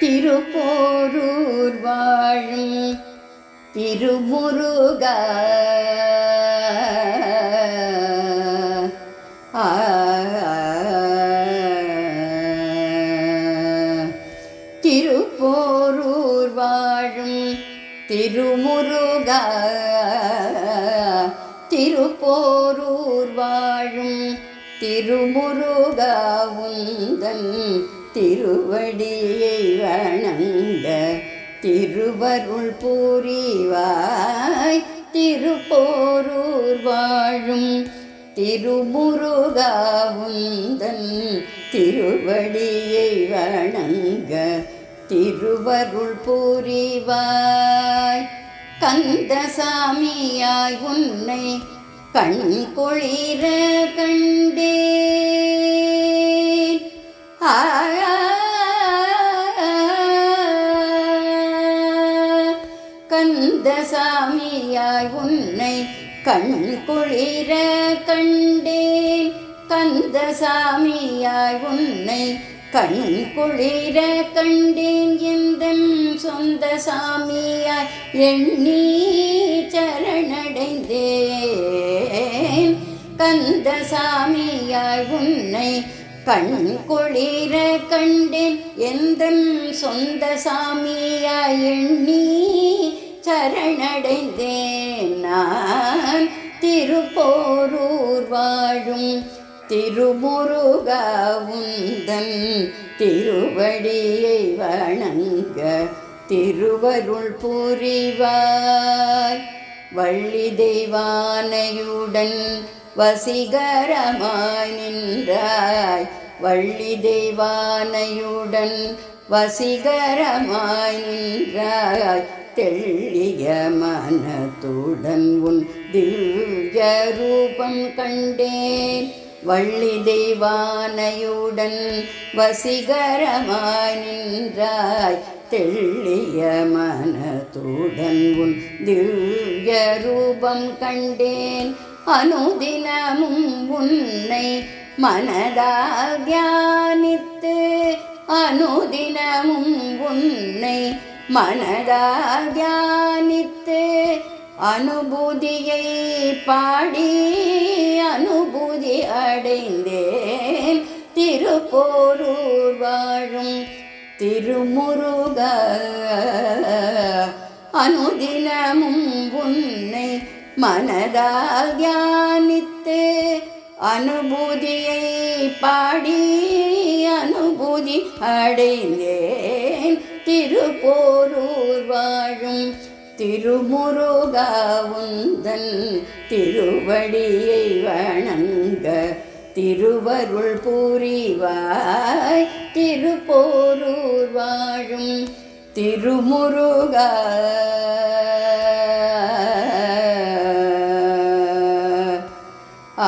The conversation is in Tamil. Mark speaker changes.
Speaker 1: திருப்போரூர் வாழும் திருமுருகா திருப்போரூர் வாழும் திருமுருகா திருப்போரூர் வாழும் திருமுருகா உந்தன் திருவடியை வணங்க திருவருள் புரிவாய். திருப்போரூர் வாழும் திருமுருகா உந்தன் திருவடியை வணங்க திருவருள் புரிவாய். கந்தசாமியாய் உன்னை கண் குளிர கண்டேன். கந்தசாமியாய் உன்னை கண் குளிர கண்டேன். கந்தசாமியாய் உன்னை கண் குளிர கண்டேன். எந்தன் சொந்த சாமியாய் எண்ணி சரணடைந்தேன். கந்தசாமியாய் உன்னை கண் குளிர கண்டேன். எந்தன் சொந்த சாமியாய் எண்ணி சரணடைந்தேன். நான் திருப்போரூர் வாழும் திருமுருகா உந்தன் திருவடியை வணங்க திருவருள் புரிவாய். வள்ளி தெய்வானையுடன் வசீகரமாய் நின்றாய். வள்ளி தெய்வானையுடன் வசீகரமாய் நின்றாய். தெள்ளிய மனத்துடன் உன் திவ்ய ரூபம் கண்டேன். வள்ளி தெய்வானையுடன் வசீகரமாய் நின்றாய். தெள்ளிய மனத்துடன் உன் திவ்ய ரூபம் கண்டேன். அனுதினமும் உன்னை மனதால் தியானித்து அனுதினமும் உன்னை மனதால் தியானித்து அனுபூதியை பாடி அனுபூதி அடைந்தேன். திருப்போரூர் வாழும் திருமுருகா அனுதினமும் உன்னை மனதால் தியானித்து அனுபூதியை பாடி அனுபூதி அடைந்தேன். திருப்போரூர் வாழும் திருமுருகா உந்தன் திருவடியை வணங்க திருவருள் புரிவாய். திருப்போரூர் வாழும் திருமுருகா ஆ